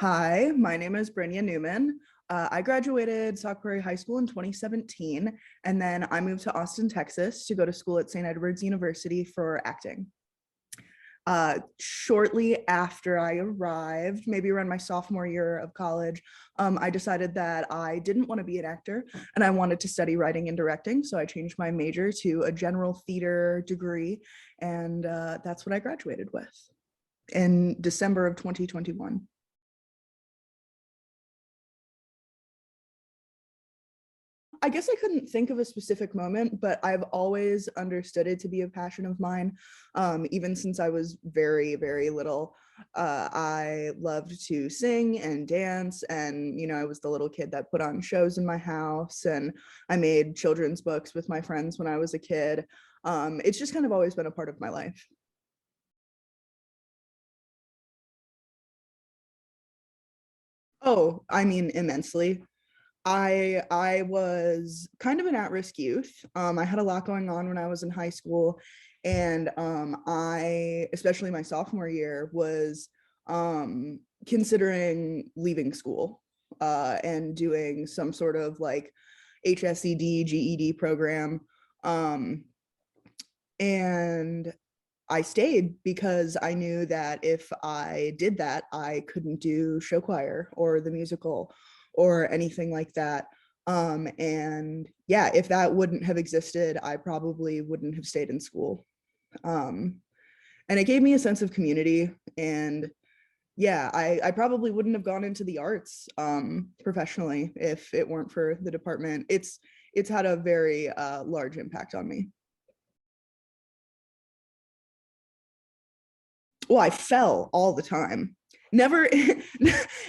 Hi, my name is Brynja Newman. I graduated Sauk Prairie High School in 2017, and then I moved to Austin, Texas to go to school at St. Edward's University for acting. Shortly after I arrived, maybe around my sophomore year of college, I decided that I didn't want to be an actor and I wanted to study writing and directing. So I changed my major to a general theater degree, and that's what I graduated with in December of 2021. I guess I couldn't think of a specific moment, but I've always understood it to be a passion of mine. Even since I was very, very little, I loved to sing and dance. And, I was the little kid that put on shows in my house, and I made children's books with my friends when I was a kid. It's just kind of always been a part of my life. Oh, I mean, immensely. I was kind of an at-risk youth. I had a lot going on when I was in high school, and I, especially my sophomore year, was considering leaving school and doing some sort of like HSED, GED program. Um, and I stayed because I knew that if I did that, I couldn't do show choir or the musical or anything like that. And yeah, if that wouldn't have existed, I probably wouldn't have stayed in school. Um, and it gave me a sense of community. And yeah, I probably wouldn't have gone into the arts professionally if it weren't for the department. It's had a very large impact on me. Well, I fell all the time. Never,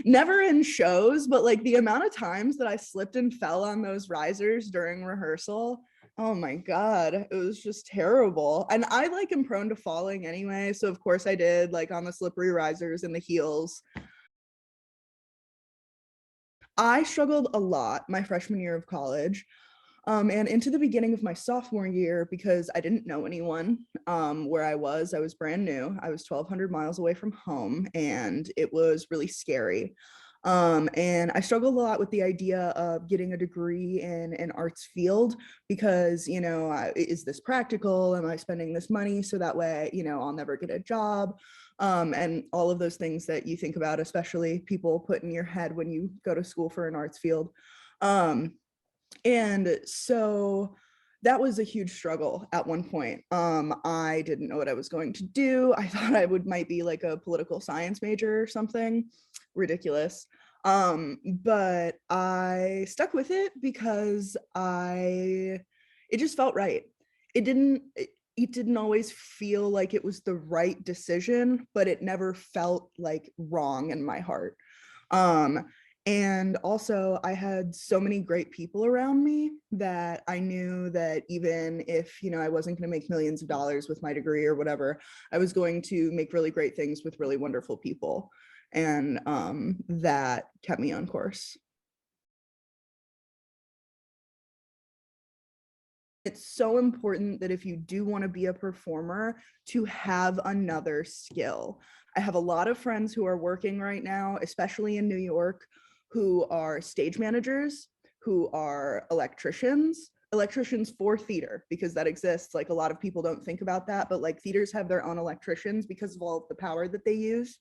never in shows, but like the amount of times that I slipped and fell on those risers during rehearsal. Oh my God, it was just terrible. And I like am prone to falling anyway. So of course I did, like on the slippery risers and the heels. I struggled a lot my freshman year of college. And into the beginning of my sophomore year, because I didn't know anyone where I was brand new. I was 1,200 miles away from home, and it was really scary. And I struggled a lot with the idea of getting a degree in an arts field because, is this practical? Am I spending this money so that way, I'll never get a job? And all of those things that you think about, especially people put in your head when you go to school for an arts field. Um, and so that was a huge struggle at one point. I didn't know what I was going to do. I thought I might be like a political science major or something ridiculous. But I stuck with it because it just felt right. It didn't always feel like it was the right decision, but it never felt like wrong in my heart. Um, and also, I had so many great people around me that I knew that even if, I wasn't going to make millions of dollars with my degree or whatever, I was going to make really great things with really wonderful people. And that kept me on course. It's so important that if you do want to be a performer, to have another skill. I have a lot of friends who are working right now, especially in New York, who are stage managers, who are electricians for theater, because that exists. Like a lot of people don't think about that, but like theaters have their own electricians because of all of the power that they use.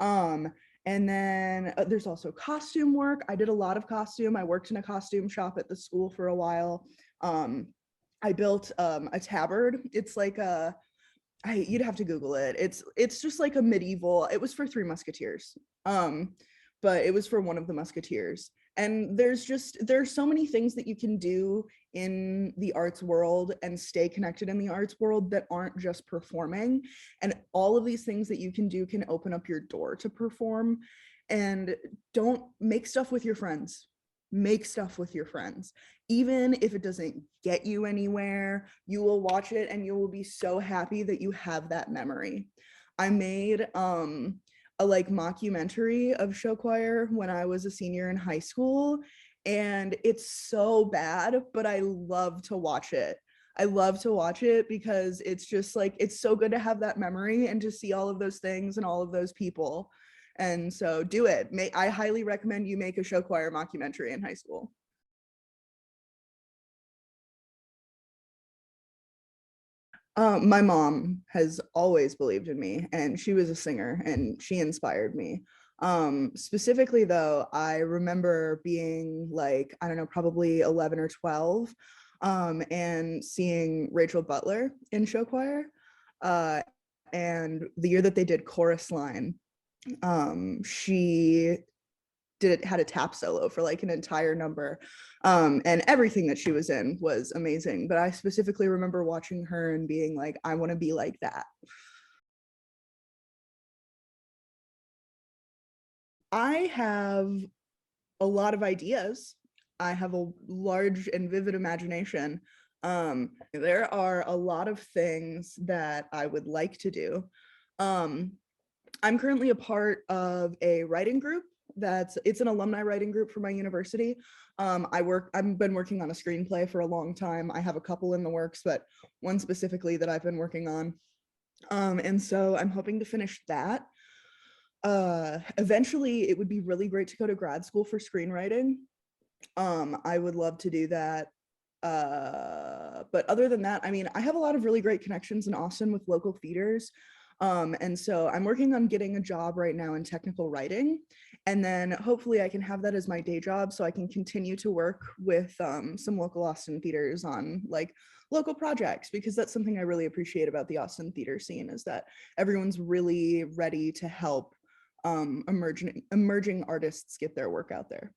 Um, and then there's also costume work. I did a lot of costume. I worked in a costume shop at the school for a while. Um, I built a tabard. It's like you'd have to Google it. It's just like a medieval. It was for Three Musketeers, but it was for one of the Musketeers. And there's so many things that you can do in the arts world and stay connected in the arts world that aren't just performing. And all of these things that you can do can open up your door to perform. And don't make stuff with your friends. Make stuff with your friends. Even if it doesn't get you anywhere, you will watch it and you will be so happy that you have that memory. I made a like mockumentary of show choir when I was a senior in high school, and it's so bad, but I love to watch it. I love to watch it because it's just like it's so good to have that memory and to see all of those things and all of those people. And so do it. I highly recommend you make a show choir mockumentary in high school. My mom has always believed in me, and she was a singer and she inspired me. Specifically, though, I remember being like, I don't know, probably 11 or 12, and seeing Rachel Butler in show choir. Uh, and the year that they did Chorus Line, she had a tap solo for like an entire number, and everything that she was in was amazing, but I specifically remember watching her and being like, I want to be like that. I have a lot of ideas. I have a large and vivid imagination. There are a lot of things that I would like to do. um, I'm currently a part of a writing group. It's an alumni writing group for my university. I've been working on a screenplay for a long time. I have a couple in the works, but one specifically that I've been working on. And so I'm hoping to finish that. Eventually it would be really great to go to grad school for screenwriting. I would love to do that. But other than that, I mean, I have a lot of really great connections in Austin with local theaters. And so I'm working on getting a job right now in technical writing. And then hopefully I can have that as my day job so I can continue to work with some local Austin theaters on like local projects, because that's something I really appreciate about the Austin theater scene, is that everyone's really ready to help emerging artists get their work out there.